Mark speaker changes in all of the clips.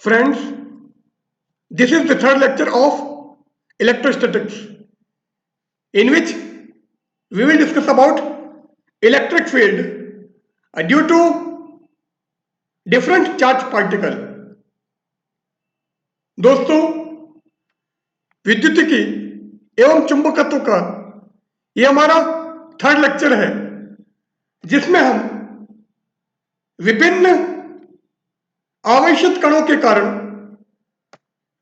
Speaker 1: Friends, this is the third lecture of electrostatics, in which we will discuss about electric field due to different charge particle. दोस्तों, विद्युतिकी एवं चुंबकत्व का यह हमारा third lecture है, जिसमें हम विभिन्न आवेशित कणों के कारण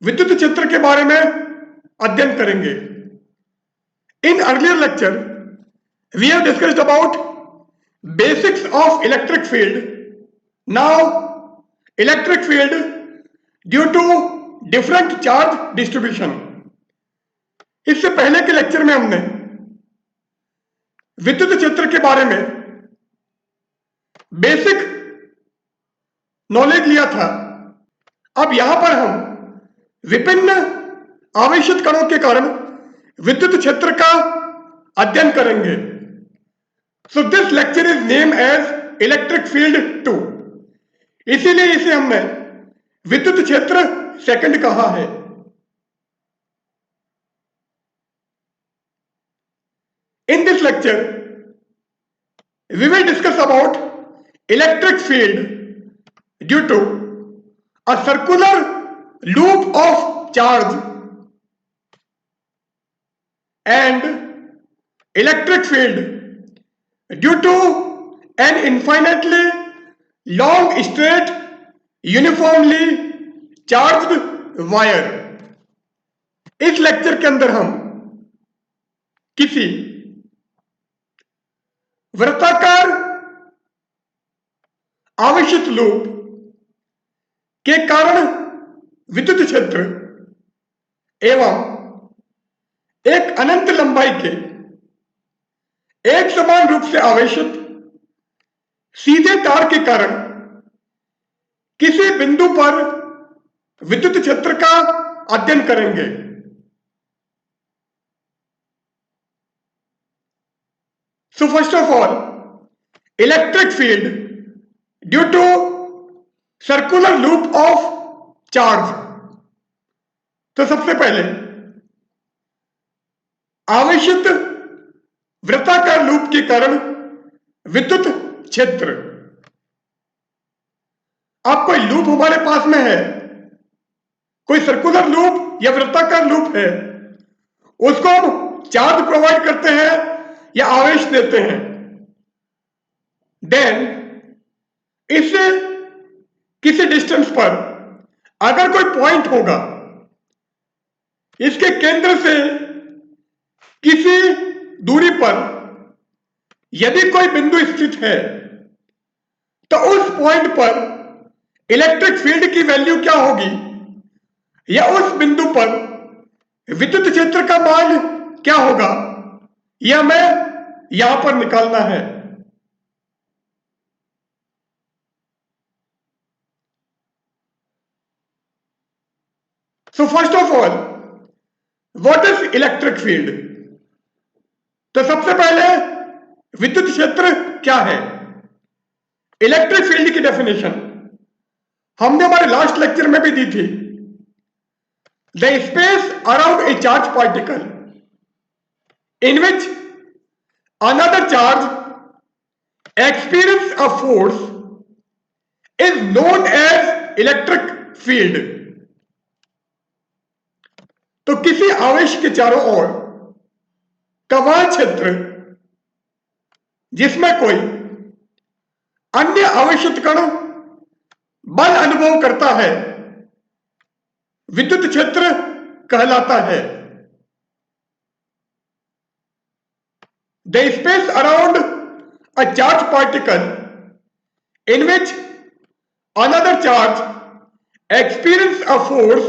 Speaker 1: विद्युत क्षेत्र के बारे में अध्ययन करेंगे। In earlier lecture we have discussed about basics of electric field. Now electric field due to different charge distribution. इससे पहले के लेक्चर में हमने विद्युत क्षेत्र के बारे में बेसिक नॉलेज लिया था। अब यहां पर हम विभिन्न आवेशित कणों के कारण विद्युत क्षेत्र का अध्ययन करेंगे। So this lecture is name as electric field 2। इसीलिए इसे हमने विद्युत क्षेत्र सेकंड कहा है। In this lecture we will discuss about electric field due to a circular loop of charge and electric field due to an infinitely long straight uniformly charged wire। इस lecture के अंदर हम किसी वृत्ताकार आवेशित लूप के कारण विद्युत क्षेत्र एवं एक अनंत लंबाई के एक समान रूप से आवेशित सीधे तार के कारण किसी बिंदु पर विद्युत क्षेत्र का अध्ययन करेंगे। So first of all, electric field due to circular loop of charge. तो सबसे पहले आवेशित वृत्ताकार लूप के कारण विद्युत क्षेत्र। अब कोई लूप हमारे पास में है, कोई सर्कुलर लूप या वृत्ताकार लूप है, उसको हम चार्ज प्रोवाइड करते हैं या आवेश देते हैं। देन इससे किसी डिस्टेंस पर अगर कोई पॉइंट होगा, इसके केंद्र से किसी दूरी पर यदि कोई बिंदु स्थित है, तो उस पॉइंट पर इलेक्ट्रिक फील्ड की वैल्यू क्या होगी या उस बिंदु पर विद्युत क्षेत्र का मान क्या होगा, यह हमें यहां पर निकालना है। So first of all, what is electric field? तो सबसे पहले विद्युत क्षेत्र क्या है? इलेक्ट्रिक फील्ड की डेफिनेशन हमने हमारे लास्ट लेक्चर में भी दी थी। The space around a charge particle in which another charge experience a force is known as electric field. तो किसी आवेश के चारों ओर का वह क्षेत्र जिसमें कोई अन्य आवेशित कण बल अनुभव करता है, विद्युत क्षेत्र कहलाता है। The space around a charge particle in which another charge experience a force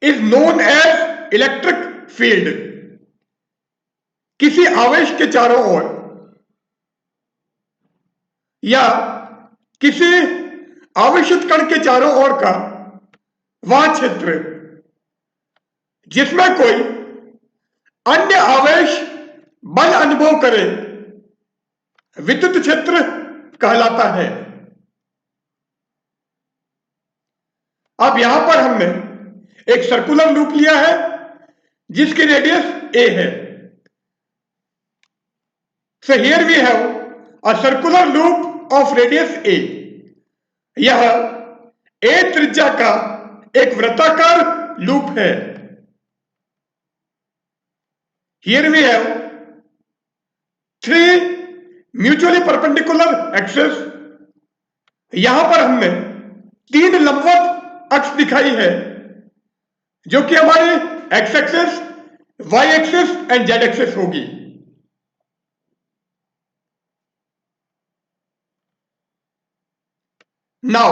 Speaker 1: is known as electric field. किसी आवेश के चारों ओर या किसी आवेशित कण के चारों ओर का वह क्षेत्र जिसमें कोई अन्य आवेश बल अनुभव करे, विद्युत क्षेत्र कहलाता है। अब यहां पर हमने एक सर्कुलर लूप लिया है जिसकी रेडियस a है। So here we have a circular loop of radius a। यह a त्रिज्या का एक वृत्ताकार लूप है। Here we have three mutually perpendicular axes। यहां पर हमने तीन लंबवत अक्ष दिखाई है जो कि हमारे x axis, y axis and z axis होगी। Now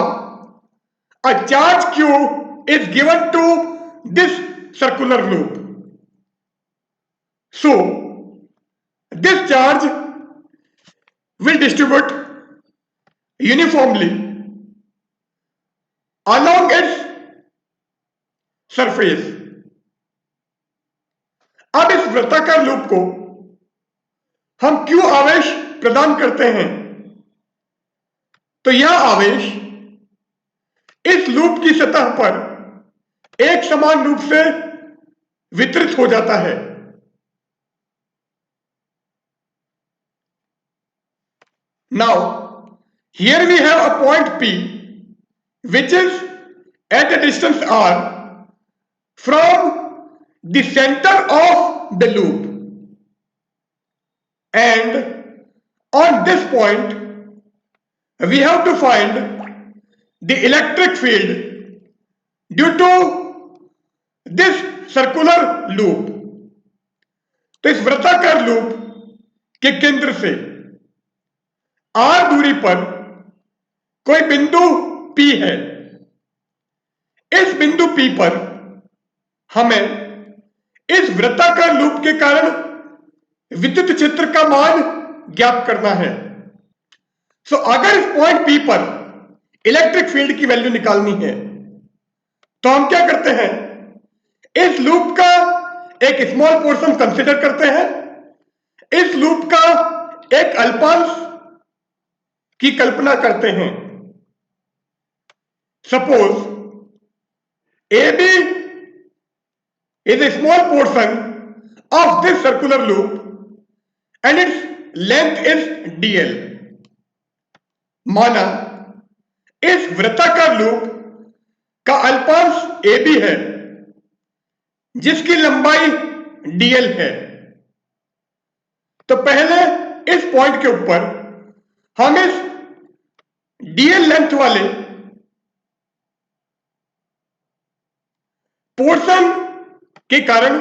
Speaker 1: a charge q is given to this circular loop। So this charge will distribute uniformly along its surface। अब इस वृत्ताकार लूप को हम Q आवेश प्रदान करते हैं तो यह आवेश इस लूप की सतह पर एक समान रूप से वितरित हो जाता है। Now here we have a point P which is at a distance r from the center of the loop, and on this point we have to find the electric field due to this circular loop। तो इस वृत्ताकार loop के केंद्र से r दूरी पर कोई बिंदु P है। इस बिंदु P पर हमें इस वृत्ताकार लूप के कारण विद्युत क्षेत्र का मान ज्ञात करना है। सो अगर इस पॉइंट P पर इलेक्ट्रिक फील्ड की वैल्यू निकालनी है तो हम क्या करते हैं, इस लूप का एक स्मॉल पोर्शन कंसीडर करते हैं, इस लूप का एक अल्पांश की कल्पना करते हैं। Suppose AB is a small portion of this circular loop and its length is dl। माना इस वृत्ताकार लूप का अल्पांश AB है जिसकी लंबाई dl है। तो पहले इस पॉइंट के ऊपर हम इस dl लेंथ वाले पोर्शन के कारण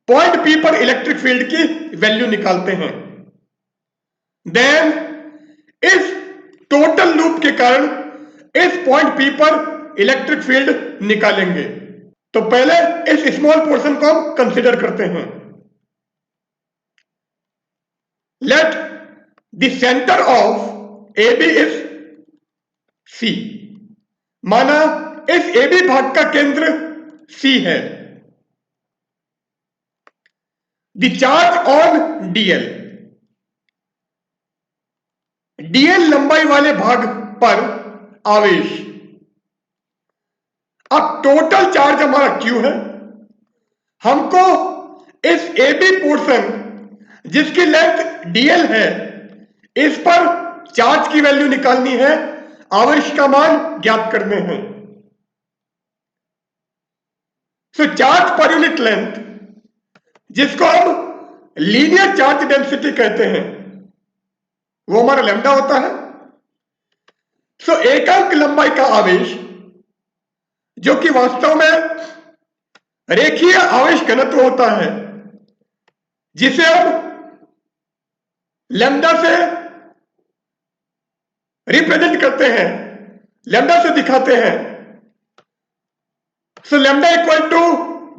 Speaker 1: पॉइंट P पर इलेक्ट्रिक फील्ड की वैल्यू निकालते हैं। देन इस टोटल लूप के कारण इस पॉइंट P पर इलेक्ट्रिक फील्ड निकालेंगे। तो पहले इस स्मॉल पोर्शन को हम कंसीडर करते हैं। Let the centre of AB is C। माना इस AB भाग का केंद्र C है। The charge on dl, dl लंबाई वाले भाग पर आवेश। अब टोटल चार्ज हमारा Q है। हमको इस AB पोर्शन जिसकी लेंथ dl है इस पर चार्ज की वैल्यू निकालनी है, आवेश का मान ज्ञात करने हैं। सो चार्ज पर यूनिट लेंथ जिसको हम लीनियर चार्ज डेंसिटी कहते हैं वो हमारा लैम्डा होता है। सो एकांक लंबाई का आवेश जो कि वास्तव में रेखीय आवेश घनत्व होता है जिसे हम लैम्डा से रिप्रेजेंट करते हैं, लैम्डा से दिखाते हैं। So lambda equal to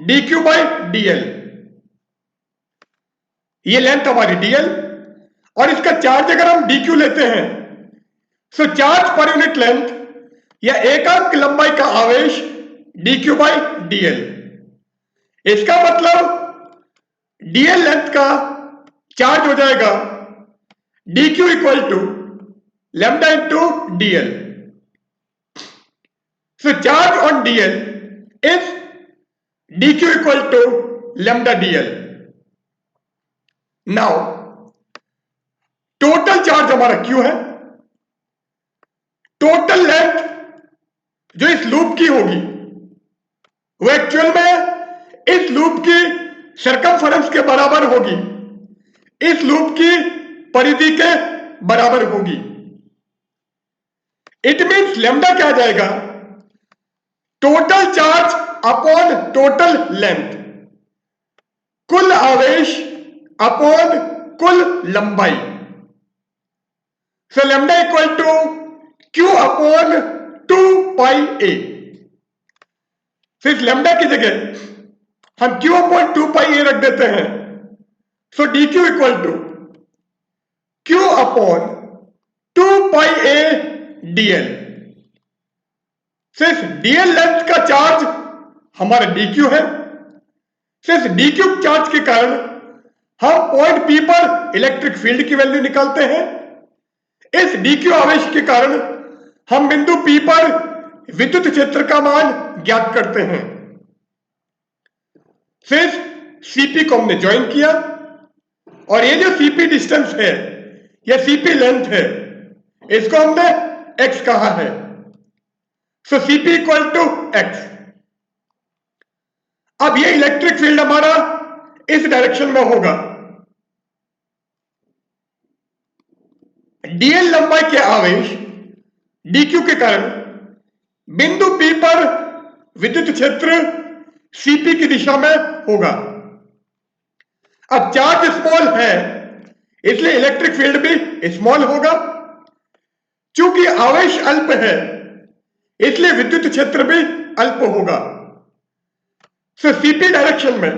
Speaker 1: dq by dl। ये लेंथ हमारी dl और इसका चार्ज अगर हम dq लेते हैं सो चार्ज पर यूनिट लेंथ या एकांक लंबाई का आवेश dq बाई dl। इसका मतलब dl लेंथ का चार्ज हो जाएगा dq equal to lambda into dl। So charge on dl is dq equal to lambda dl. Now total charge हमारा q है, टोटल लेंथ जो इस लूप की होगी वो एक्चुअल में इस लूप की सर्कमफरेंस के बराबर होगी, इस लूप की परिधि के बराबर होगी। इट मीन्स लैम्डा क्या आ जाएगा, total charge upon total length, कुल आवेश अपॉन कुल लंबाई। So lambda equal to q upon 2 pi a. इस लैम्डा की जगह हम क्यू अपॉन 2 पाई ए रख देते हैं। So d q equal to q upon 2 pi a dl. सिर्फ डीएल लेंथ का चार्ज हमारा डीक्यू है। सिर्फ डीक्यू चार्ज के कारण हम पॉइंट पी पर इलेक्ट्रिक फील्ड की वैल्यू निकालते हैं। इस डीक्यू आवेश के कारण हम बिंदु पी पर विद्युत क्षेत्र का मान ज्ञात करते हैं। सिर्फ सीपी को हमने ज्वाइन किया और ये जो सीपी डिस्टेंस है, यह सीपी लेंथ है, इसको हमने एक्स कहा है। सो सीपी इक्वल टू एक्स। अब ये इलेक्ट्रिक फील्ड हमारा इस डायरेक्शन में होगा। डीएल लंबाई के आवेश डीक्यू के कारण बिंदु पी पर विद्युत क्षेत्र सीपी की दिशा में होगा। अब चार्ज स्मॉल है इसलिए इलेक्ट्रिक फील्ड भी स्मॉल होगा। चूंकि आवेश अल्प है इसलिए विद्युत क्षेत्र भी अल्प होगा। सो सीपी डायरेक्शन में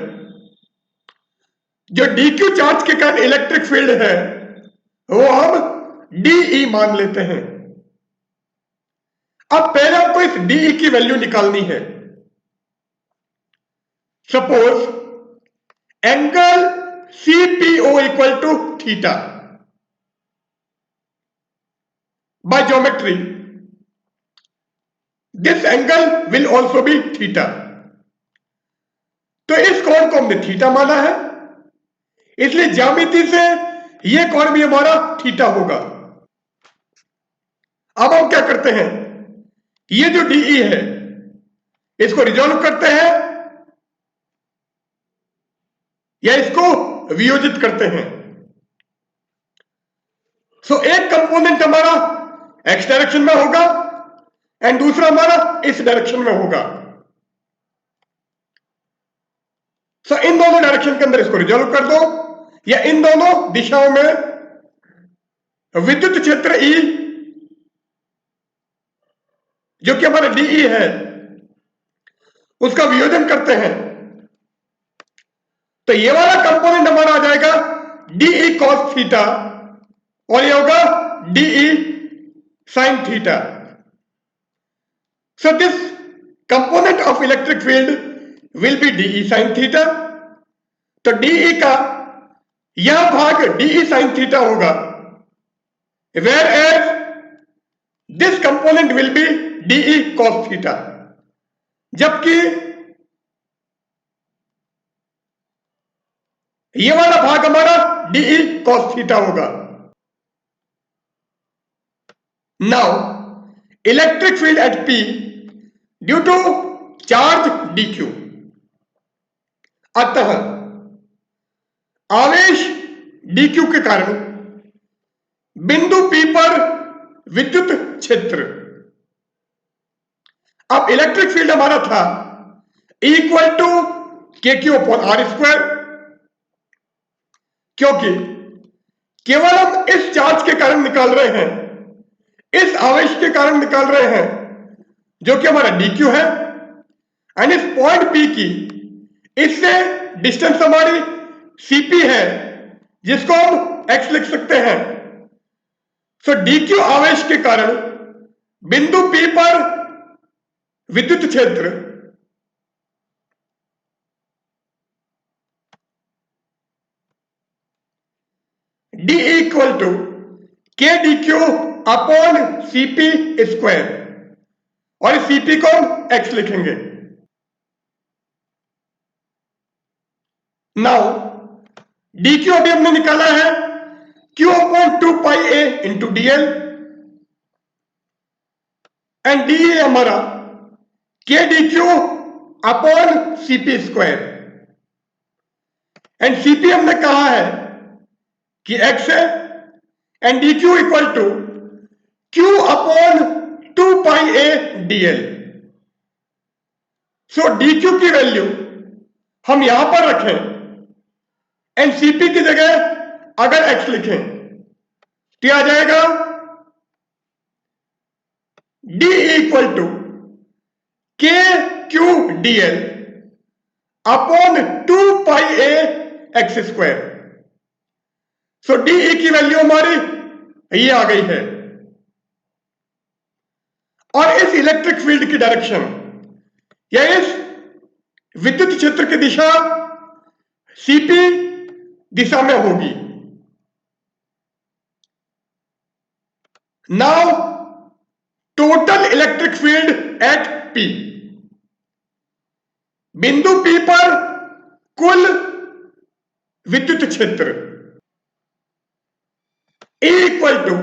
Speaker 1: जो डीक्यू चार्ज के कारण इलेक्ट्रिक फील्ड है वो हम डीई मान लेते हैं। अब पहले हमको इस डीई की वैल्यू निकालनी है। Suppose angle CPO equal to theta. By geometry this angle will also be theta. तो इस कोण को हमने थीटा माना है इसलिए ज्यामिति से यह कोण भी हमारा थीटा होगा। अब हम क्या करते हैं, ये जो डीई है इसको रिजॉल्व करते हैं या इसको वियोजित करते हैं। सो एक कंपोनेंट हमारा एक्स डायरेक्शन में होगा एंड दूसरा हमारा इस डायरेक्शन में होगा। सो इन दोनों डायरेक्शन के अंदर इसको रिजॉल्व कर दो या इन दोनों दिशाओं में विद्युत क्षेत्र ई जो कि हमारा डीई है उसका वियोजन करते हैं। तो ये वाला कंपोनेंट हमारा आ जाएगा डीई कॉस थीटा और ये होगा dE sine theta. So this component of electric field will be dE sine theta. तो डीई का यह भाग डीई साइन थीटा होगा, whereas this component will be dE cos theta. जबकि ये वाला भाग हमारा डीई कॉस थीटा होगा। Now electric field at P due to charge dq. अतः आवेश डीक्यू के कारण बिंदु पी पर विद्युत क्षेत्र। अब इलेक्ट्रिक फील्ड हमारा था equal to k Q upon r square, क्योंकि केवल हम इस चार्ज के कारण निकाल रहे हैं, इस आवेश के कारण निकाल रहे हैं जो कि हमारा डीक्यू है एंड इस पॉइंट पी की इससे डिस्टेंस हमारी सीपी है जिसको हम एक्स लिख सकते हैं। सो डीक्यू आवेश के कारण बिंदु पी पर विद्युत क्षेत्र डी इक्वल टू के D Q upon CP square और इस Cp को हम x लिखेंगे। नाउ dq अभी हमने निकाला है q upon 2 pi a into dl and d है हमारा k dq upon Cp square and Cp हमने कहा है कि x है and dq equal to q upon 2 pi a dl। So dq की वैल्यू हम यहां पर रखें एंड Cp की जगह अगर x लिखें तो आ जाएगा d equal to k q dl upon 2 pi a x square. So d की वैल्यू हमारी ये आ गई है और इस इलेक्ट्रिक फील्ड की डायरेक्शन या इस विद्युत क्षेत्र की दिशा Cp दिशा में होगी। Now total electric field at P, बिंदु P पर कुल विद्युत क्षेत्र E equal to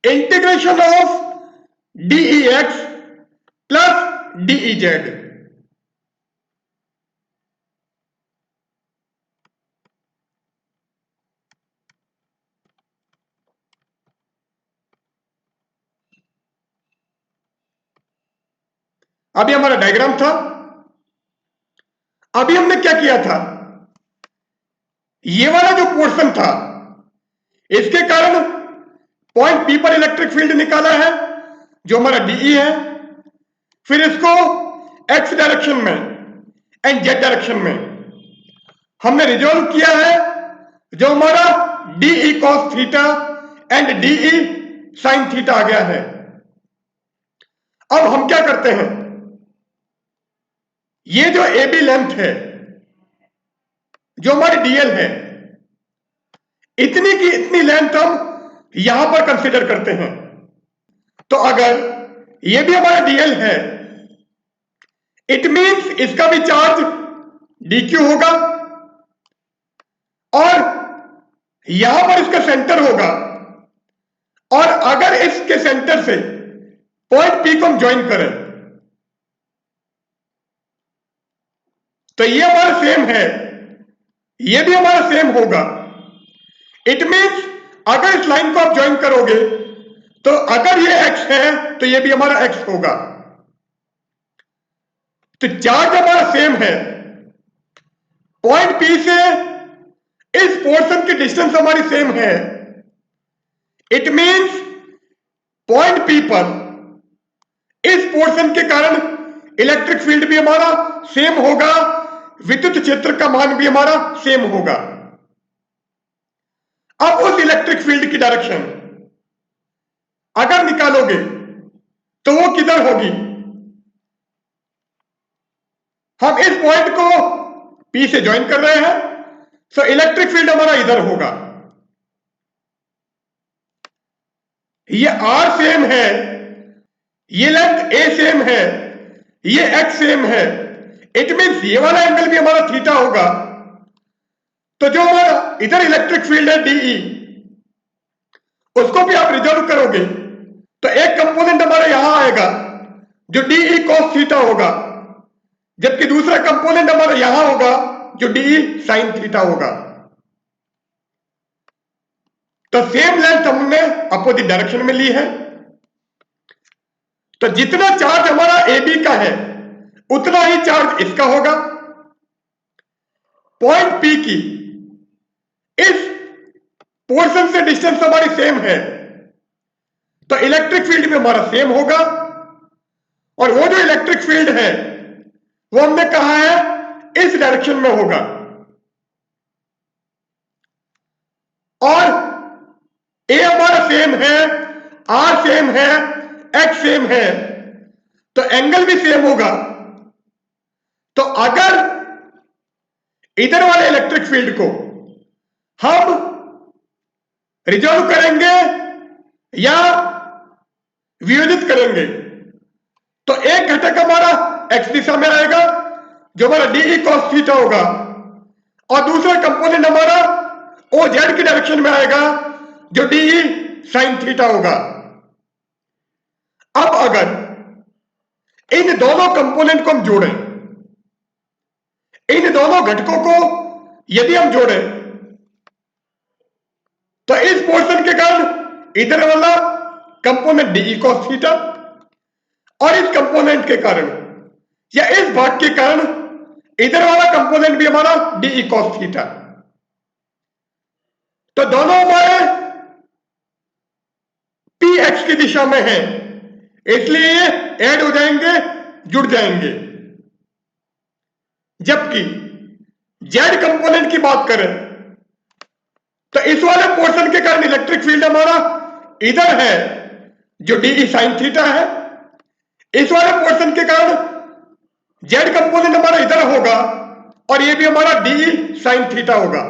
Speaker 1: integration of dEx plus dEz। अभी हमारा डायग्राम था, अभी हमने क्या किया था, ये वाला जो पोर्शन था इसके कारण पॉइंट P पर इलेक्ट्रिक फील्ड निकाला है जो हमारा dE है, फिर इसको x डायरेक्शन में एंड z डायरेक्शन में हमने रिजोल्व किया है जो हमारा dE cos theta and dE sin theta आ गया है। अब हम क्या करते हैं, ये जो AB लेंथ है जो हमारी DL है इतनी की इतनी लेंथ हम यहां पर कंसीडर करते हैं। तो अगर ये भी हमारा DL है इट मींस इसका भी चार्ज dq होगा और यहां पर इसका सेंटर होगा और अगर इसके सेंटर से पॉइंट P को हम ज्वाइन करें तो ये हमारा सेम है, ये भी हमारा सेम होगा। इट मींस अगर इस लाइन को आप ज्वाइन करोगे तो अगर ये x है तो ये भी हमारा x होगा। तो चार्ज हमारा सेम है, पॉइंट P से इस पोर्शन की डिस्टेंस हमारी सेम है। इट मींस पॉइंट P पर इस पोर्शन के कारण इलेक्ट्रिक फील्ड भी हमारा सेम होगा, विद्युत क्षेत्र का मान भी हमारा सेम होगा। अब उस इलेक्ट्रिक फील्ड की डायरेक्शन अगर निकालोगे तो वो किधर होगी, हम इस पॉइंट को P से ज्वाइन कर रहे हैं सो इलेक्ट्रिक फील्ड हमारा इधर होगा। ये R सेम है, ये लेंथ A सेम है, ये x सेम है, इट मींस ये वाला एंगल भी हमारा थीटा होगा। तो जो हमारा इधर इलेक्ट्रिक फील्ड है dE उसको भी आप रिजर्व करोगे तो एक कंपोनेंट हमारा यहां आएगा जो dE cos थीटा होगा, जबकि दूसरा कंपोनेंट हमारा यहां होगा जो dE sin थीटा होगा। तो सेम लेंथ हमने अपोजिट डायरेक्शन में ली है, तो जितना चार्ज हमारा AB का है उतना ही चार्ज इसका होगा। पॉइंट P की इस पोर्शन से डिस्टेंस हमारी सेम है तो इलेक्ट्रिक फील्ड भी हमारा सेम होगा और वो जो इलेक्ट्रिक फील्ड है वो हमने कहा है इस डायरेक्शन में होगा। और A हमारा सेम है, R सेम है, X सेम है तो एंगल भी सेम होगा। तो अगर इधर वाले इलेक्ट्रिक फील्ड को हम रिजॉल्व करेंगे या वियोजित करेंगे तो एक घटक हमारा एक्स दिशा में आएगा जो हमारा डीई कॉस थीटा होगा, और दूसरा कंपोनेंट हमारा ओ जेड की डायरेक्शन में आएगा जो डीई साइन थीटा होगा। अब अगर इन दोनों कंपोनेंट को हम जोड़ें, इन दोनों घटकों को यदि हम जोड़ें, तो इस पोर्शन के कारण इधर वाला कंपोनेंट डीई कॉस थीटा और इस कंपोनेंट के कारण या इस भाग के कारण इधर वाला कंपोनेंट भी हमारा डीई कॉस थीटा। तो दोनों हमारे पी एक्स की दिशा में है, इसलिए ये ऐड हो जाएंगे, जुड़ जाएंगे। जबकि जेड कंपोनेंट की बात करें तो इस वाले पोर्शन के कारण इलेक्ट्रिक फील्ड हमारा इधर है जो डीई साइन थीटा है, इस वाले पोर्शन के कारण जेड कंपोनेंट हमारा इधर होगा और ये भी हमारा डीई साइन थीटा होगा।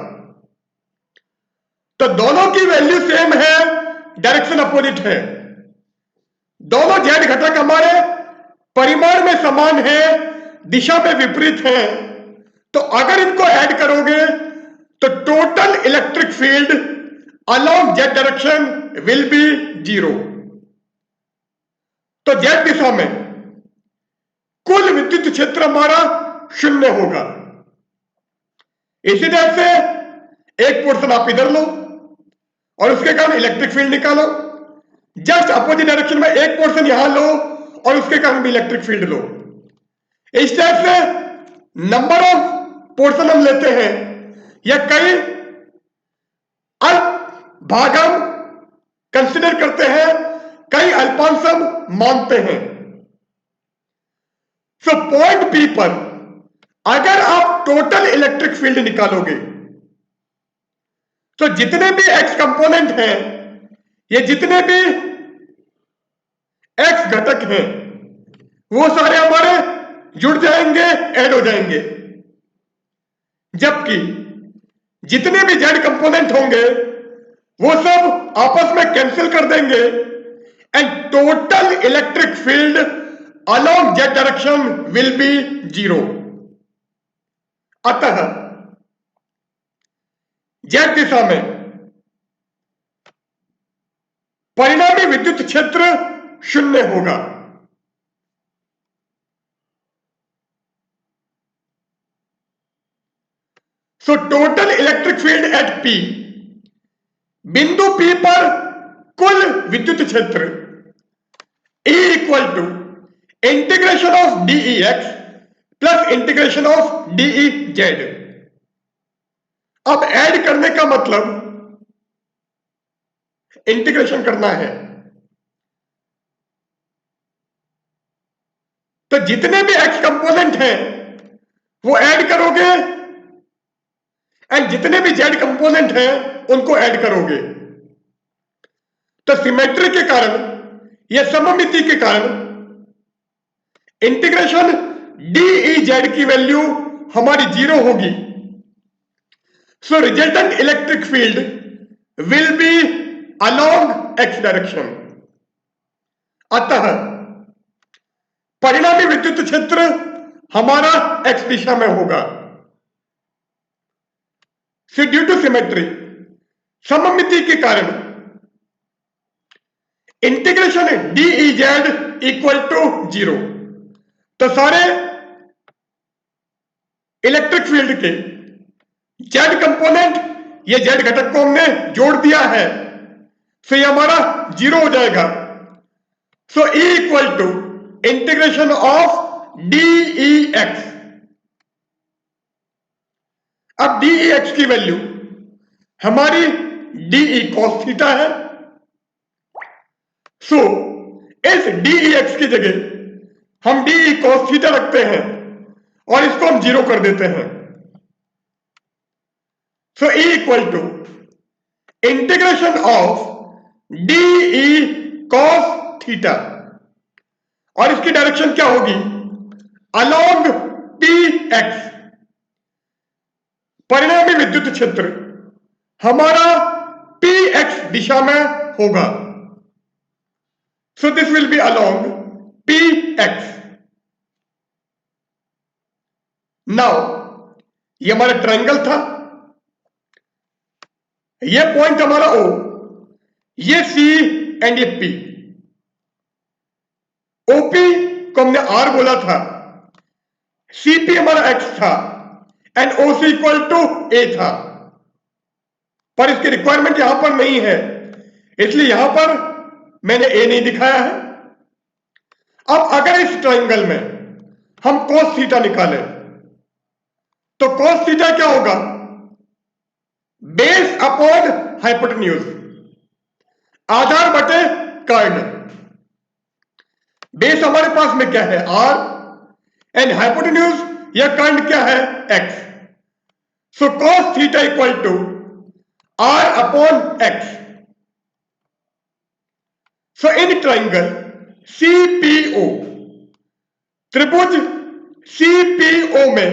Speaker 1: तो दोनों की वैल्यू सेम है, डायरेक्शन अपोजिट है। दोनों जेड घटक हमारे परिमाण में समान है, दिशा में विपरीत है। तो अगर इनको ऐड करोगे तो total electric field along Z direction will be 0। तो जेड दिशा में कुल विद्युत क्षेत्र हमारा 0 होगा। इसी तरह से एक पोर्शन आप इधर लो और उसके कारण इलेक्ट्रिक फील्ड निकालो, जस्ट अपोजिट डायरेक्शन में एक पोर्शन यहां लो और उसके कारण भी इलेक्ट्रिक फील्ड लो। इस टाइप से नंबर ऑफ पोर्शन हम लेते हैं या कई अल्प भाग हम कंसिडर करते हैं, कई अल्पांश हम मानते हैं। सो पॉइंट पी पर अगर आप टोटल इलेक्ट्रिक फील्ड निकालोगे तो जितने भी एक्स कंपोनेंट हैं, ये जितने भी एक्स घटक हैं, वो सारे हमारे जुड़ जाएंगे, ऐड हो जाएंगे। जबकि जितने भी जेड कंपोनेंट होंगे वो सब आपस में कैंसिल कर देंगे and total electric field along Z direction will be 0। अतः जेड दिशा में परिणामी विद्युत क्षेत्र 0 होगा। So total electric field at P, बिंदु पी पर कुल विद्युत क्षेत्र E equal to integration of dE x plus integration of dE z. अब ऐड करने का मतलब इंटीग्रेशन करना है, तो जितने भी एक्स कंपोनेंट हैं वो ऐड करोगे एंड जितने भी जेड कंपोनेंट हैं उनको ऐड करोगे। तो सिमेट्री के कारण या सममिति के कारण इंटीग्रेशन डीई जेड की वैल्यू हमारी 0 होगी। So resultant electric field will be along x direction. अतः परिणामी विद्युत क्षेत्र हमारा एक्स दिशा में होगा। सो ड्यू टू सिमेट्री, सममिति के कारण integration dE z equal to 0। तो सारे इलेक्ट्रिक फील्ड के जेड कंपोनेंट ये जेड घटक को हमने जोड़ दिया है, सो ये हमारा 0 हो जाएगा। So E equal to integration of dE x. अब डीई एक्स की वैल्यू हमारी डीई कॉस थीटा है। सो इस डीई एक्स की जगह हम डीई कॉस थीटा रखते हैं और इसको हम 0 कर देते हैं। So E equal to integration of dE cos theta, और इसकी डायरेक्शन क्या होगी, अलोंग पी एक्स। परिणामी विद्युत क्षेत्र हमारा पी एक्स दिशा में होगा। सो this will be along P x. Now ये हमारा ट्रायंगल था, ये पॉइंट हमारा ओ, ये सी एंड ये पी। ओपी को हमने आर बोला था, सीपी हमारा एक्स था एंड ओसी इक्वल टू ए था, पर इसकी रिक्वायरमेंट यहां पर नहीं है, इसलिए यहां पर मैंने ए नहीं दिखाया है। अब अगर इस ट्रायंगल में हम cos थीटा निकालें तो cos थीटा क्या होगा? बेस अपॉन हाइपोटेन्यूज, आधार बटे कर्ण। बेस हमारे पास में क्या है? आर एंड हाइपोटेन्यूज या कर्ण क्या है? X. So cos theta equal to r upon x. So in triangle CPO, त्रिभुज सीपीओ में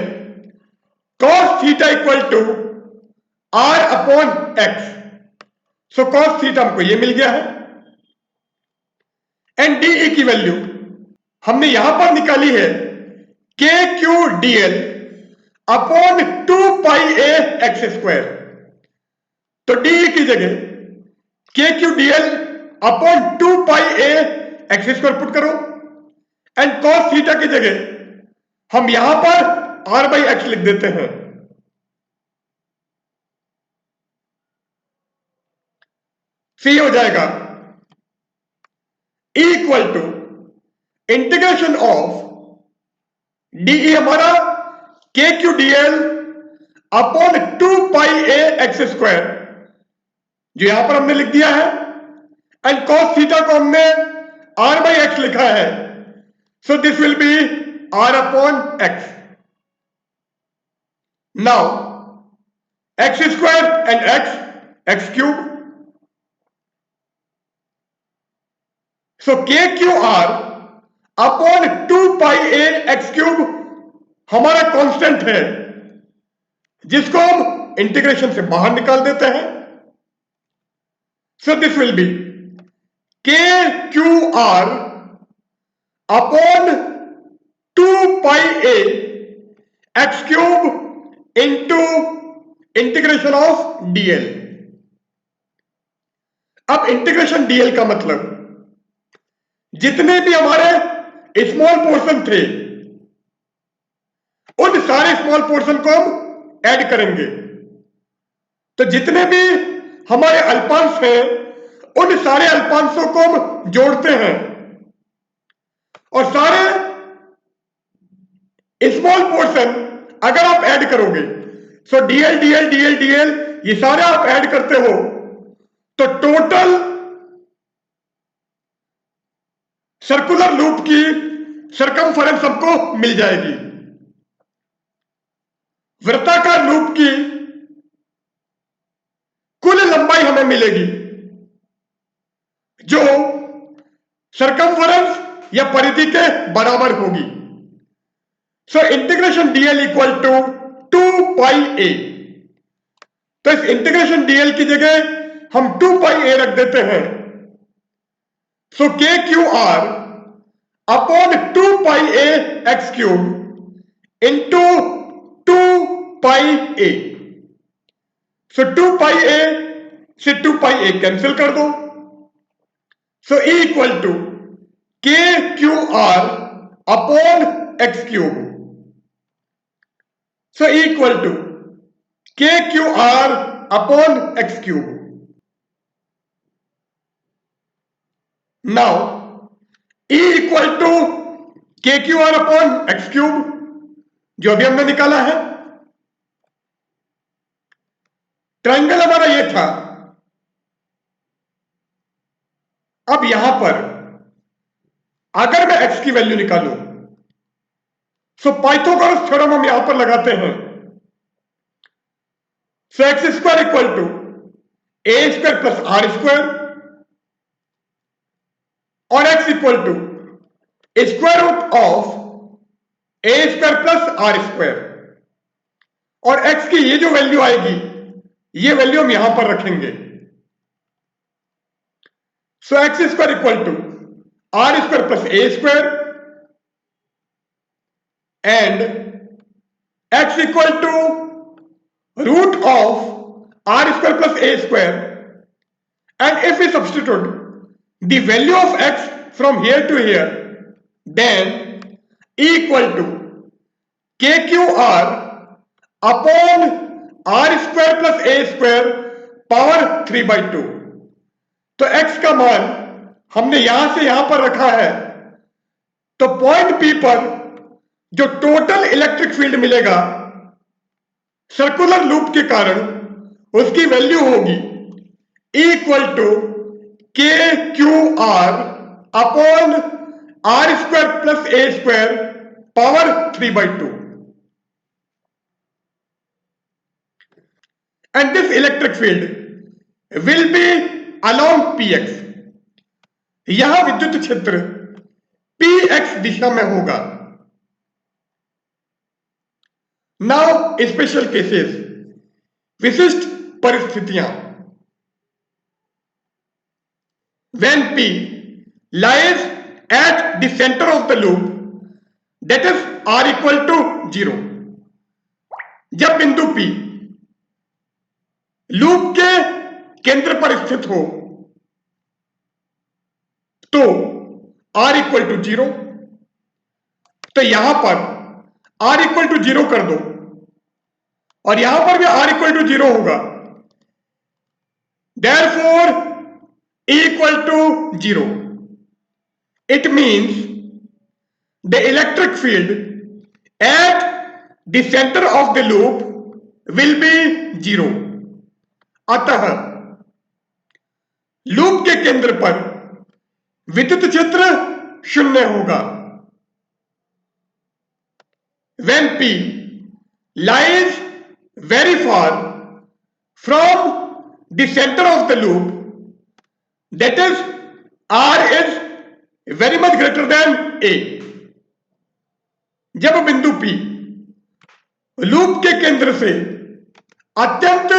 Speaker 1: cos theta equal to r upon x. So cos theta हमको ये मिल गया है एंड डी की वैल्यू हमने यहां पर निकाली है के q d l upon 2 pi a x square. तो डी की जगह के q d l upon 2 pi a x square put करो एंड cos थीटा की जगह हम यहां पर आर बाई एक्स लिख देते हैं। सी हो जाएगा equal to integration of dE हमारा k q d l upon 2 pi a x square, जो यहां पर हमने लिख दिया है, एंड cos थीटा को हमने आर बाई एक्स लिखा है। So this will be r upon x. Now x square and x, x cube. So k q r upon 2 pi a x cube हमारा कांस्टेंट है, जिसको हम इंटीग्रेशन से बाहर निकाल देते हैं। So this will be k q r upon 2 pi a x cube into integration of dl. अब इंटीग्रेशन डीएल का मतलब जितने भी हमारे स्मॉल पोर्शन थे उन सारे स्मॉल पोर्शन को हम ऐड करेंगे। तो जितने भी हमारे अल्पांश हैं उन सारे अल्पांशों को हम जोड़ते हैं और सारे स्मॉल पोर्शन अगर आप ऐड करोगे, सो डीएल डीएल डीएल डीएल ये सारे आप ऐड करते हो तो टोटल सर्कुलर लूप की सरकमफेरेंस हमको मिल जाएगी। वृत्ताकार लूप की कुल लंबाई हमें मिलेगी जो सरकमफेरेंस या परिधि के बराबर होगी। So integration dl equal to 2 pi a. तो इस इंटीग्रेशन डीएल की जगह हम 2 पाई ए रख देते हैं। So k q r upon 2 pi a x cube into 2 pi a. So 2 pi a से 2 पाई ए कैंसिल कर दो। So E equal to k q r upon x cube. So equal to k q r upon x cube. Now E equal to k q r upon x cube, जो अभी हमने निकाला है। Triangle हमारा ये था। अब यहां पर अगर मैं x की वैल्यू निकालूं, सो पाइथागोरस थ्योरम हम यहां पर लगाते हैं। So x square equal to a square plus r square और x equal to square root of a square plus r square, और x की ये जो वैल्यू आएगी ये वैल्यू हम यहां पर रखेंगे। So x square equal to r square plus a square and x equal to root of r square plus a square, and if we substitute the value of x from here to here, then equal to kqr upon r square plus a square power 3/2। तो x का मान हमने यहां से यहां पर रखा है, तो पॉइंट P पर जो टोटल इलेक्ट्रिक फील्ड मिलेगा सर्कुलर लूप के कारण, उसकी वैल्यू होगी equal to k q r upon r square plus a square power 3/2। And this electric field will be along px। यह विद्युत क्षेत्र px दिशा में होगा। नाउ स्पेशल केसेस, विशिष्ट परिस्थितियां। When P lies at the center of the loop, that is R equal to 0। जब बिंदु P लूप के केंद्र पर स्थित हो तो R equal to 0। तो यहां पर R equal to 0 कर दो और यहां पर भी R equal to 0 होगा, therefore equal to 0। It means the electric field at the center of the loop will be 0। अतः लूप के केंद्र पर विद्युत क्षेत्र 0 होगा। When P lies very far from the center of the loop, that is R is very much greater than A। जब बिंदु P loop के केंद्र से अत्यंत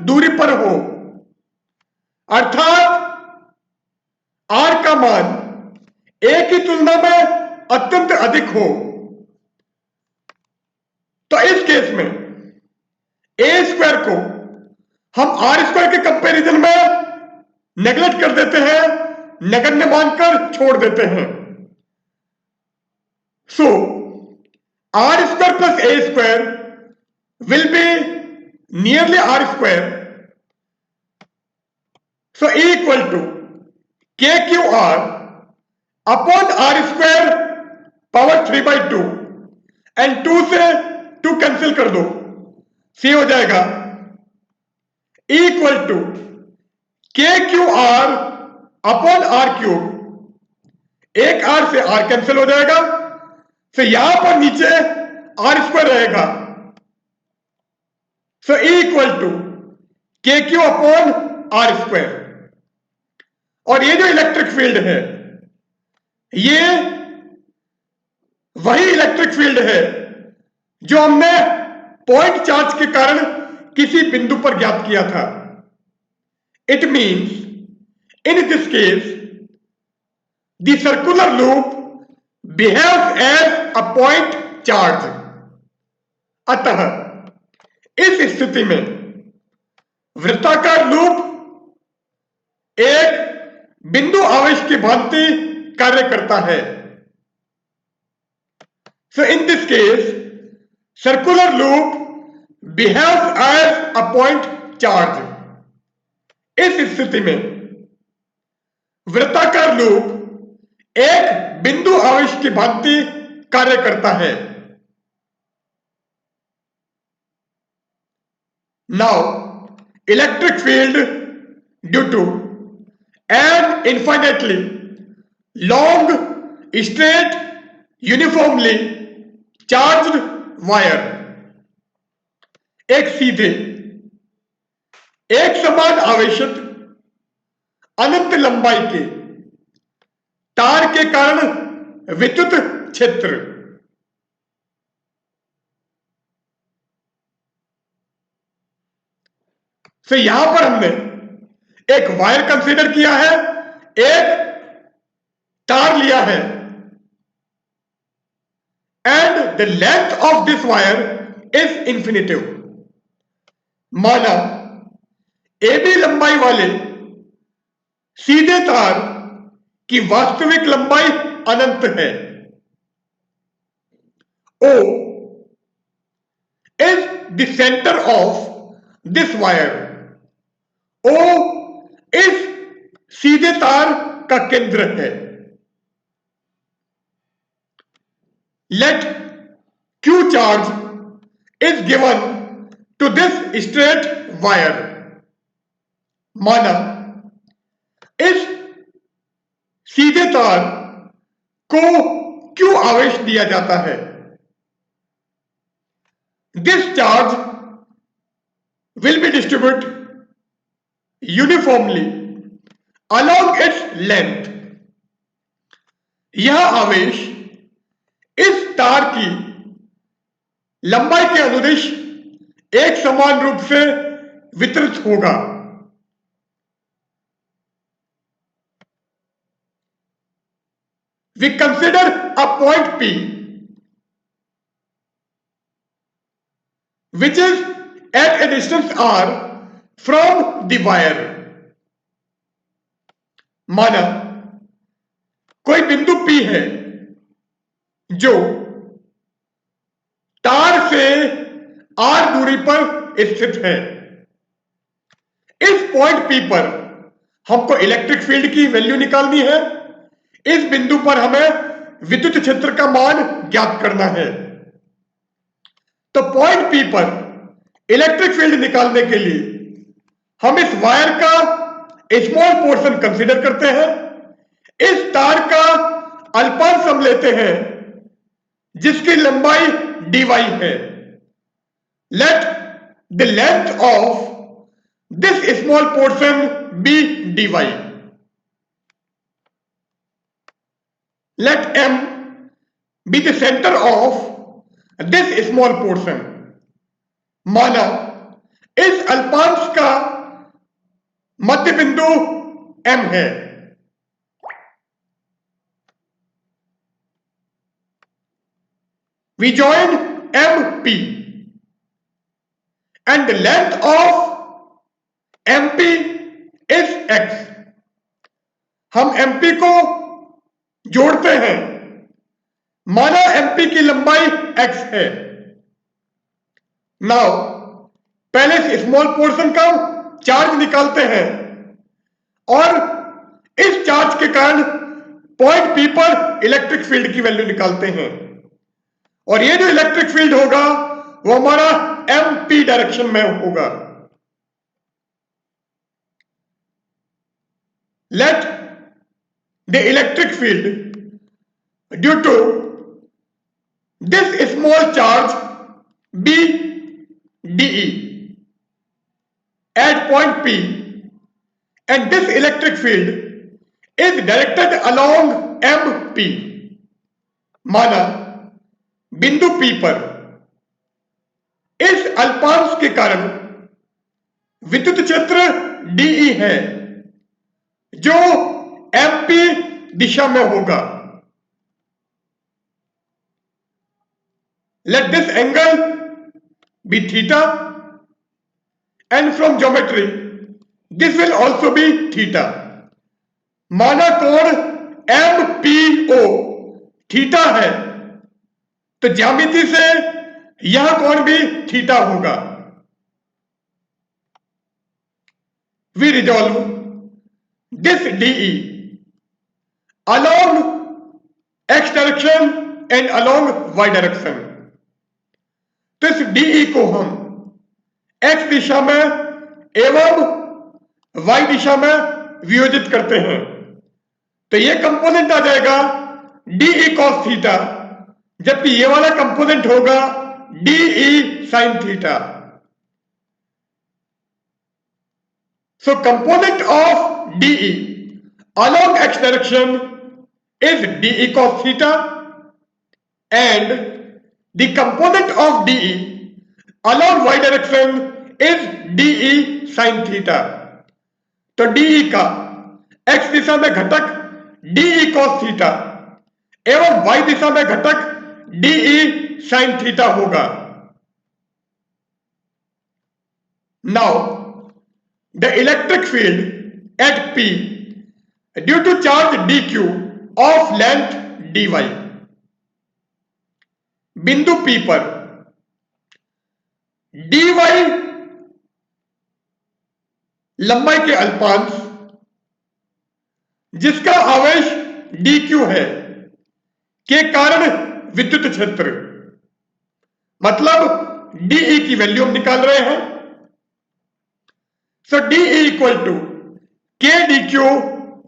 Speaker 1: दूरी पर हो, अर्थात R का मान A की तुलना में अत्यंत अधिक हो, तो इस केस में A स्क्वायर को हम R स्क्वायर के कंपैरिजन में नेगलेक्ट कर देते हैं, नगण्य मानकर छोड़ देते हैं। So R square plus A square will be nearly R square, so equal to KQR upon R square power 3/2, and 2 से 2 कैंसिल कर दो, C हो जाएगा equal to KQR upon R cube, एक R से R कैंसिल हो जाएगा, तो यहां पर नीचे R स्क्वायर रहेगा, so equal to KQ upon R square. और ये जो इलेक्ट्रिक फील्ड है, ये वही इलेक्ट्रिक फील्ड है जो हमने पॉइंट चार्ज के कारण किसी बिंदु पर ज्ञात किया था। It means in this case the circular loop behaves as a point charge. अतः इस स्थिति में वृत्ताकार लूप एक बिंदु आवेश की भांति कार्य करता है। So in this case circular loop behaves as a point charge. इस स्थिति में वृत्ताकार लूप एक बिंदु आवेश की भांति कार्य करता है। Now electric field due to an infinitely long straight uniformly charged wire, एक सीधे एक समान आवेशित अनंत लंबाई के तार के कारण विद्युत क्षेत्र। तो यहां पर हमने एक वायर कंसीडर किया है, एक तार लिया है, and the length of this wire is infinitive. माना AB लंबाई वाले सीधे तार की वास्तविक लंबाई अनंत है. O is the center of this wire. O इस सीधे तार का केंद्र है. Let Q charge is given to this straight wire. माना इस सीधे तार को Q आवेश दिया जाता है. This charge will be distributed uniformly along its length. यह आवेश इस तार की लंबाई के अनुदिश एक समान रूप से वितरित होगा. We consider a point P which is at a distance r from the wire. माना कोई बिंदु P है जो तार से r दूरी पर स्थित है. इस पॉइंट P पर हमको इलेक्ट्रिक फील्ड की वैल्यू निकालनी है. इस बिंदु पर हमें विद्युत क्षेत्र का मान ज्ञात करना है. तो पॉइंट P पर इलेक्ट्रिक फील्ड निकालने के लिए हम इस वायर का स्मॉल पोर्शन कंसीडर करते हैं. इस तार का अल्पांश हम लेते हैं जिसकी लंबाई dy है. Let the length of this small portion be dy. Let m be the centre of this small portion. माना इस अल्पांश का मध्य बिंदु m है. We join MP and the length of MP is x. हम MP को जोड़ते हैं. माना MP की लंबाई x है. नाउ पहले से स्मॉल पोर्शन का चार्ज निकालते हैं और इस चार्ज के कारण पॉइंट P पर इलेक्ट्रिक फील्ड की वैल्यू निकालते हैं. और ये जो इलेक्ट्रिक फील्ड होगा वो हमारा MP डायरेक्शन में होगा. Let the electric field due to this small charge be DE at point P and this electric field is directed along MP. माना बिंदु P पर इस अल्पांश के कारण विद्युत क्षेत्र DE है जो MP दिशा में होगा. Let this angle be theta and from geometry this will also be theta. माना कोण MPO थीटा है तो ज्यामिति से यह कोण भी थीटा होगा. We resolve this DE along x direction and along y direction. तो इस DE को हम x दिशा में एवं y दिशा में वियोजित करते हैं. तो ये कंपोनेंट आ जाएगा DE cos थीटा, जबकि ये वाला कंपोनेंट होगा DE sin theta. So component of DE along x direction is DE cos theta and the component of DE along y direction is DE sin theta. तो DE का x दिशा में घटक DE cos theta एवं y दिशा में घटक DE sine theta होगा। Now the electric field at P due to charge dq of length dy, बिंदु P पर dy लंबाई के अल्पांश जिसका आवेश dq है के कारण विद्युत क्षेत्र, मतलब dE की वैल्यू हम निकाल रहे हैं। So dE equal to k dq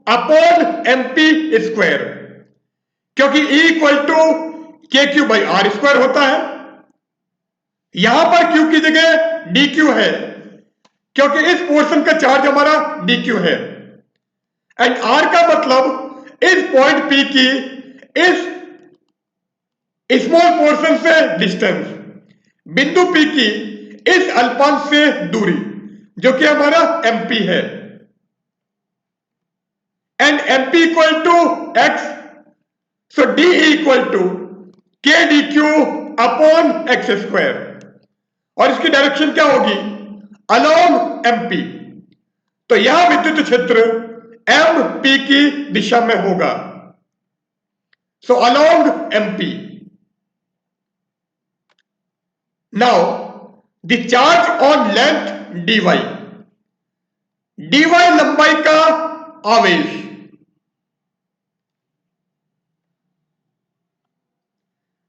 Speaker 1: upon mp square, क्योंकि E equal to KQ by R square होता है। यहां पर Q की जगह dQ है क्योंकि इस पोर्शन का चार्ज हमारा dQ है, एंड R का मतलब इस पॉइंट P की इस स्मॉल पोर्शन से डिस्टेंस, बिंदु P की इस अल्पांश से दूरी जो कि हमारा MP है, and MP equal to x, so D equal to k dq upon x square, और इसकी डायरेक्शन क्या होगी, अलोंग MP। तो यह विद्युत क्षेत्र MP की दिशा में होगा, so along MP। Now the charge on length dy, dy लंबाई का आवेश,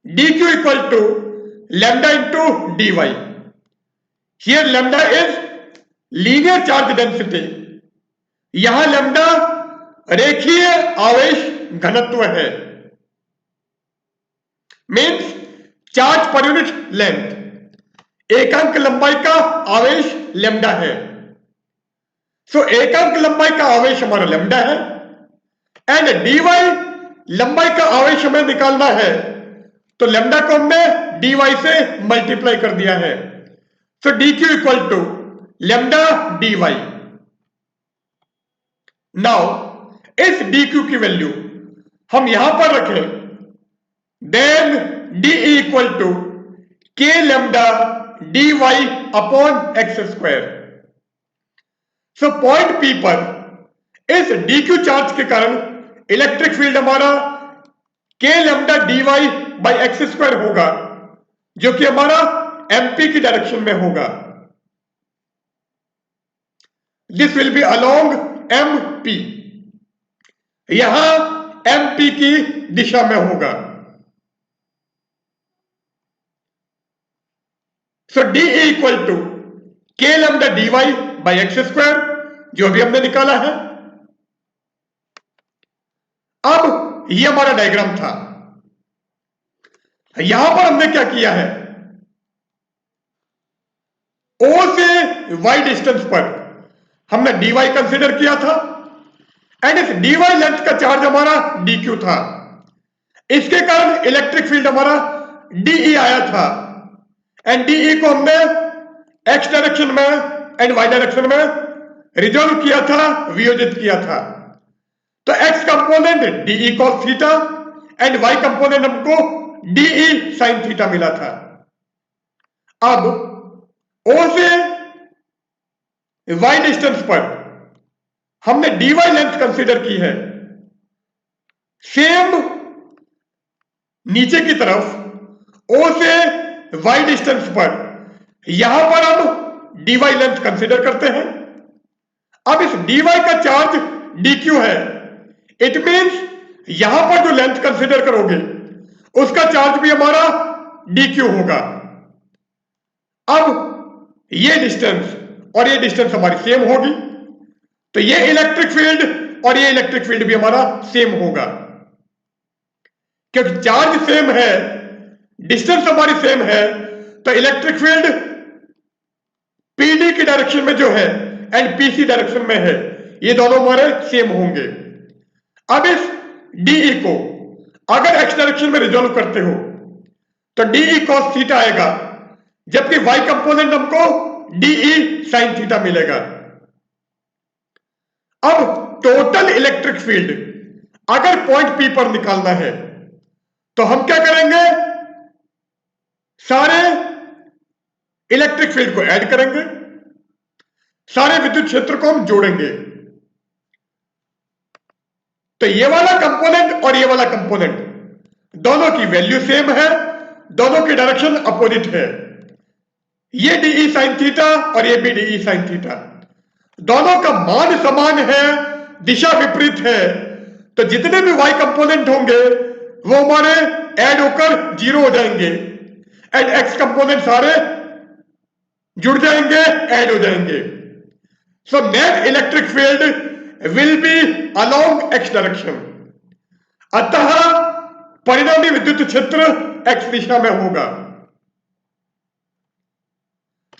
Speaker 1: dq equal to lambda into dy। Here lambda is linear charge density, यहां लैम्डा रेखीय आवेश घनत्व है, means charge per unit length, एकांक लंबाई का आवेश लैम्डा है। सो एकांक लंबाई का आवेश हमारा लैम्डा है, एंड dy लंबाई का आवेश हमें निकालना है, तो लैम्डा को हमने dy से मल्टीप्लाई कर दिया है। So dq equal to lambda dy। Now इस dq की वैल्यू हम यहां पर रखें, then de equal to k lambda dy upon x square. So point P पर इस dq चार्ज के कारण इलेक्ट्रिक फील्ड हमारा k lambda dy by x square होगा, जो कि हमारा MP की डायरेक्शन में होगा। This will be along MP, यहां MP की दिशा में होगा। So d equal to k lambda dy by x square, जो भी हमने निकाला है। अब ये हमारा डायग्राम था, यहां पर हमने क्या किया है, O से y डिस्टेंस पर हमने dy कंसीडर किया था, एंड इस dy लेंथ का चार्ज हमारा dq था, इसके कारण इलेक्ट्रिक फील्ड हमारा dE आया था, एंड dE को हमने x डायरेक्शन में एंड y डायरेक्शन में रिजॉल्व किया था, वियोजित किया था। तो x component dE cos theta and y component हमको dE sin थीटा मिला था। अब O से y डिस्टेंस पर हमने dy लेंथ कंसीडर की है, सेम नीचे की तरफ O से y डिस्टेंस पर यहां पर हम dy लेंथ कंसीडर करते हैं। अब इस dy का चार्ज dq है, इट मीन्स यहां पर जो लेंथ कंसीडर करोगे उसका चार्ज भी हमारा dq होगा। अब ये डिस्टेंस और ये डिस्टेंस हमारी सेम होगी, तो ये इलेक्ट्रिक फील्ड और ये इलेक्ट्रिक फील्ड भी हमारा सेम होगा, क्योंकि चार्ज सेम है, डिस्टेंस हमारी सेम है, तो इलेक्ट्रिक फील्ड PD की डायरेक्शन में जो है एंड PC डायरेक्शन में है, ये दोनों हमारे सेम होंगे। अब इस DE को अगर x डायरेक्शन में रिजॉल्व करते हो तो DE cos थीटा आएगा, जबकि y कंपोनेंट हमको DE sin थीटा मिलेगा। अब टोटल इलेक्ट्रिक फील्ड अगर पॉइंट P पर निकालना है तो हम क्या करेंगे, सारे इलेक्ट्रिक फील्ड को ऐड करेंगे, सारे विद्युत क्षेत्र को हम जोड़ेंगे। तो ये वाला कंपोनेंट और ये वाला कंपोनेंट दोनों की वैल्यू सेम है, दोनों की डायरेक्शन अपोजिट है। ये डीई साइन थीटा और ये भी डीई साइन थीटा, दोनों का मान समान है, दिशा विपरीत है। तो जितने भी वाई कंपोनेंट होंगे वो हमारे ऐड होकर 0 हो जाएंगे एंड एक्स कंपोनेंट सारे जुड़ जाएंगे, ऐड हो जाएंगे। So net electric field will be along x direction. अतः परिणामी विद्युत क्षेत्र एक्स दिशा में होगा।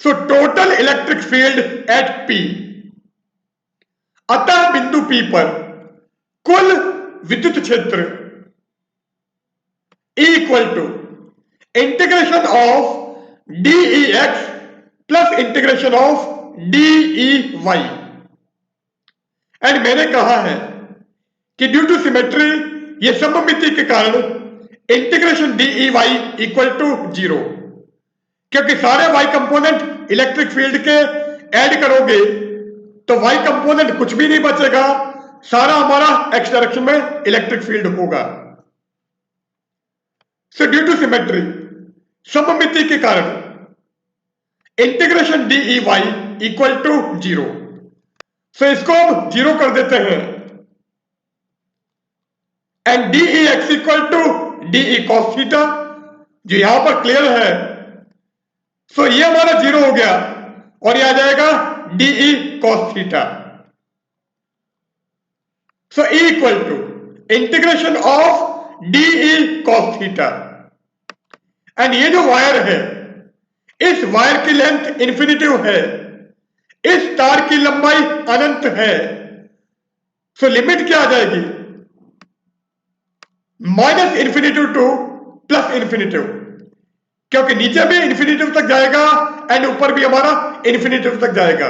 Speaker 1: So total electric field at P, अतः बिंदु P पर कुल विद्युत क्षेत्र E equal to integration of dE x plus integration of dE y. And मैंने कहा है कि ड्यू टू सिमेट्री, ये सममिति के कारण integration dE y equal to 0, क्योंकि सारे वाई कंपोनेंट इलेक्ट्रिक फील्ड के ऐड करोगे तो वाई कंपोनेंट कुछ भी नहीं बचेगा, सारा हमारा एक्स डायरेक्शन में इलेक्ट्रिक फील्ड होगा। सो ड्यू टू सिमेट्री, सममिति के कारण integration dE y equal to 0। सो इसको हम 0 कर देते हैं and dE x equal to dE cos theta, जो यहां पर क्लियर है। सो ये हमारा 0 हो गया और ये आ जाएगा dE cos theta. So E equal to integration of dE cos theta. And ये जो वायर है, इस वायर की लेंथ इंफिनिटिव है, इस तार की लंबाई अनंत है। सो लिमिट क्या आ जाएगी? Minus infinitive to plus infinitive, क्योंकि नीचे भी इंफिनिटिव तक जाएगा एंड ऊपर भी हमारा इंफिनिटिव तक जाएगा।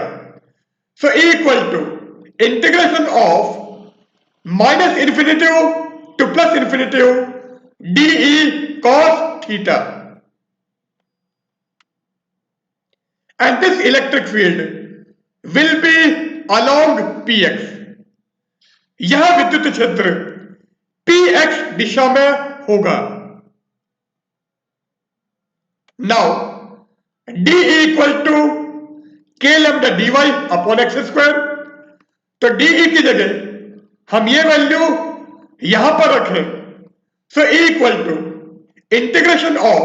Speaker 1: So E equal to integration of minus infinitive to plus infinitive dE cos theta. And this electric field will be along px। यह विद्युत क्षेत्र px दिशा में होगा। Now d equal to k lambda dy upon x square. तो de की जगह हम ये वैल्यू यहां पर रखें। So e equal to integration of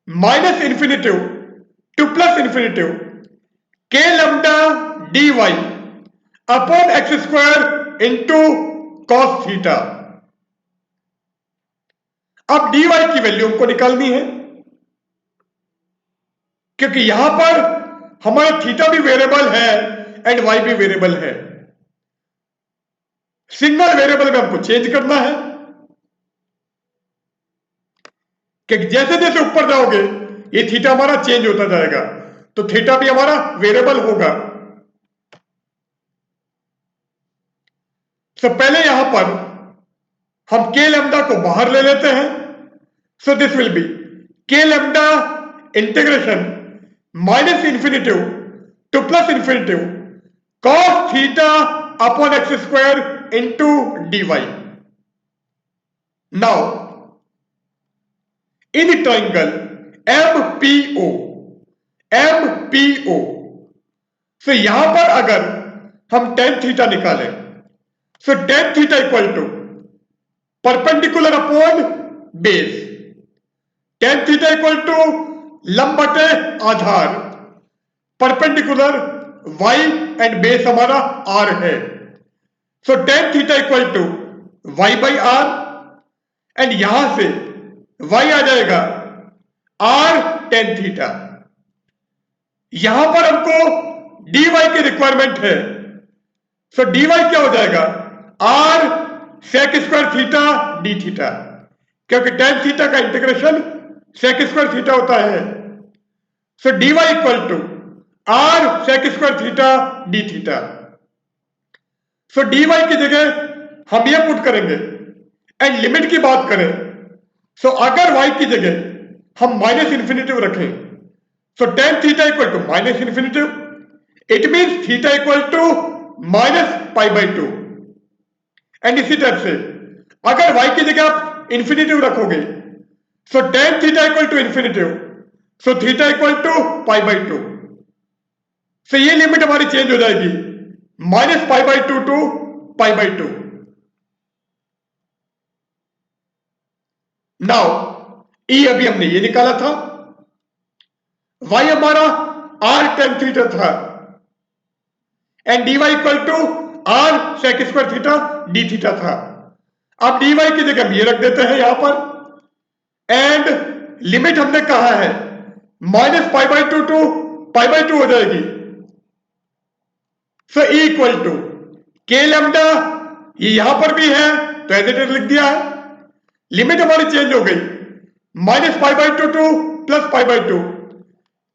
Speaker 1: minus infinitive to plus infinitive k lambda dy upon x square into cos theta. अब dy की वैल्यू हमको निकालनी है, क्योंकि यहां पर हमारा थीटा भी वेरिएबल है एंड y भी वेरिएबल है। सिंगल वेरिएबल में हमको चेंज करना है कि जैसे जैसे ऊपर जाओगे ये थीटा हमारा चेंज होता जाएगा, तो थीटा भी हमारा वेरिएबल होगा। सो पहले यहां पर हम के लैम्डा को बाहर ले लेते हैं। So this will be K lambda integration minus infinitive to plus infinitive cos theta upon x square into dy। Now in triangle MPO, so यहां पर अगर हम tan थीटा निकालें, so tan theta equal to perpendicular upon base, tan theta equal to लंब बटे आधार, perpendicular y and base हमारा r है। So tan theta equal to y by R and यहां से y आ जाएगा r tan थीटा। यहां पर हमको dy की रिक्वायरमेंट है। सो dy क्या हो जाएगा? r sec square theta d theta, क्योंकि tan थीटा का इंटीग्रेशन सेक स्क्वायर थीटा होता है। So dy equal to r sec square theta d theta. So dy की जगह हम ये पुट करेंगे एंड लिमिट की बात करें। सो अगर y की जगह हम माइनस इन्फिनिटिव रखें, so tan theta equal to minus infinitive, it means theta equal to minus pi by two. And इसी तरह से अगर y की जगह आप इन्फिनिटिव रखोगे, so tan theta equal to infinitive, so theta equal to pi by two. So ये limit हमारी चेंज हो जाएगी minus pi by two to pi by two. Now e अभी हमने ये निकाला था, y हमारा r टेन थीटा था and dy equal to r sec square theta d theta था। अब dy की जगह हम ये रख देते हैं यहां पर, एंड लिमिट हमने कहा है minus pi by two to pi by two हो जाएगी। So E equal to K lambda, ये यहां पर भी है तो एज इट इज लिख दिया है। लिमिट हमारी चेंज हो गई minus pi by two to plus pi by two,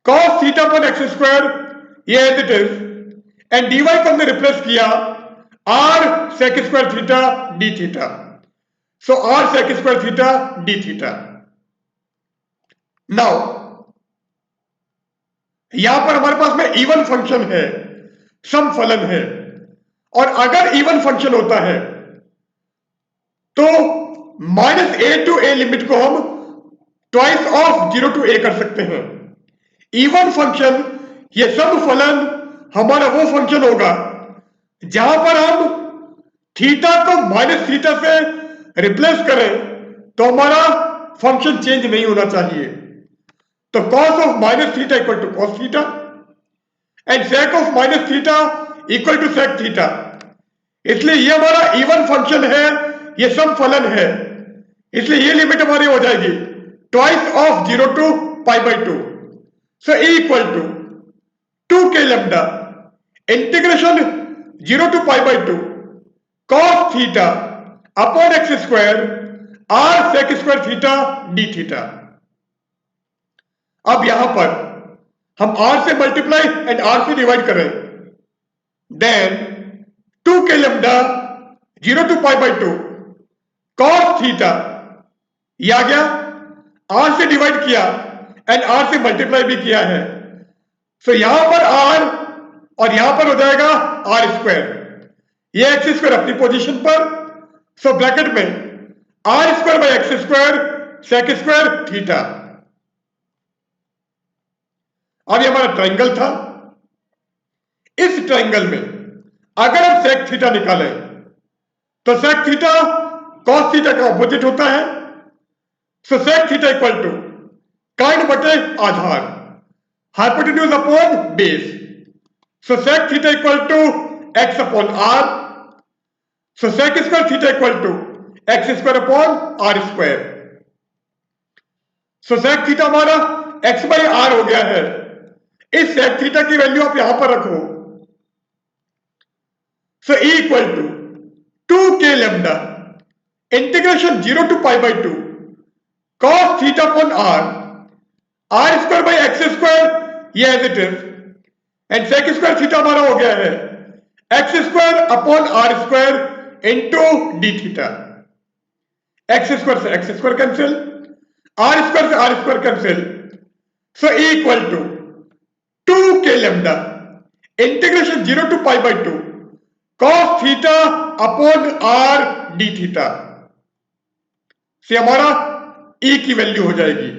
Speaker 1: cos theta पर एक्स स्क्वायर, ये as it is, and dy को हमने रिप्लेस किया r sec square theta d theta, so r sec square theta d theta. Now यहां पर हमारे पास में even function है, सम फलन है, और अगर इवन फंक्शन होता है तो minus A to A limit को हम twice of zero to A कर सकते हैं। इवन फंक्शन, ये सम फलन हमारा वो फंक्शन होगा जहां पर हम थीटा को माइनस थीटा से रिप्लेस करें तो हमारा फंक्शन चेंज नहीं होना चाहिए। तो cos of minus theta equal to cos theta and sec of minus theta equal to sec theta. इसलिए ये हमारा इवन फंक्शन है, ये सम फलन है, इसलिए ये लिमिट हमारी हो जाएगी twice of zero to pi by two. So E equal to two k lambda integration zero to pi by two cos theta upon x square r sec square theta d theta. अब यहां पर हम r से multiply and r से divide करें, then two k lambda zero to pi by two cos theta, ये आ गया, r से डिवाइड किया एंड r से मल्टीप्लाई भी किया है, सो यहां पर r और यहां पर हो जाएगा r स्क्वायर, ये एक्स स्क्वायर अपनी पोजीशन पर, सो ब्रैकेट में r square by x square sec square theta. अब ये हमारा ट्राइंगल था, इस ट्राइंगल में अगर हम सेक थीटा निकालें तो सेक थीटा कॉस थीटा का ऑपोजिट होता है, so sec theta equal to काइंड बटे आधार, hypotenuse upon base, so sec theta equal to x upon are, so sec square theta equal to x square upon r square. So sec theta हमारा x by r हो गया है, इस sec theta की value आप यहां पर रखो, so E equal to two k lambda integration zero to pi by two cos theta upon r square by x square, ये as it is, and sec square theta हमारा हो गया है x square upon r square into d theta. X square से x square cancel, r square से r square cancel, so E equal to two k lambda integration zero to pi by two cos theta upon R d theta से हमारा E की value हो जाएगी।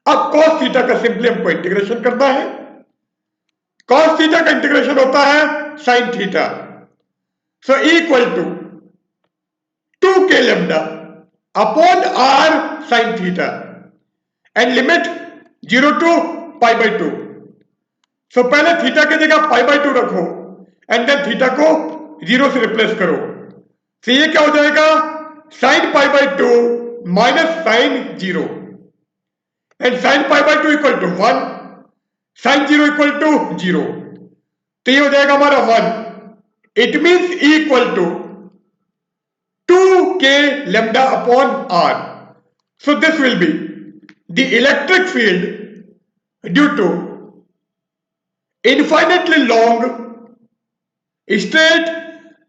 Speaker 1: अब cos theta का simply हमको integration करना है, कॉस थीटा का इंटीग्रेशन होता है sine theta, so E equal to two k lambda upon R sine theta and limit zero to pi by two. So पहले थीटा की जगह पाई बाई टू रखो एंड देन थीटा को zero से replace करो, तो ये क्या हो जाएगा sign pi by two minus sine zero, and sine pi by two equal to one, sine zero equal to zero, तो ये हो जाएगा हमारा one. It means E equal to two k lambda upon are, so this will be the electric field due to infinitely long straight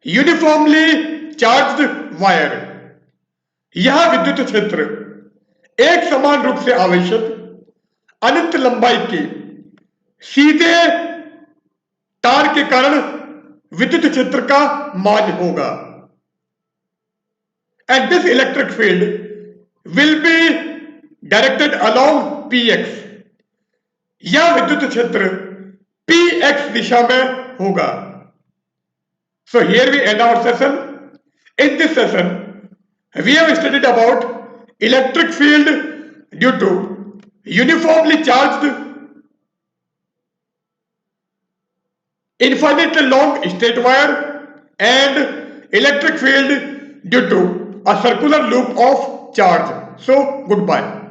Speaker 1: uniformly charged wire। यह विद्युत क्षेत्र एक समान रूप से आवेशित अनंत लंबाई के सीधे तार के कारण विद्युत क्षेत्र का मान होगा। And this electric field will be directed along px। यह विद्युत क्षेत्र px दिशा में होगा। So here we end our session. In this session, we have studied about electric field due to uniformly charged infinitely long straight wire and electric field due to a circular loop of charge. So goodbye.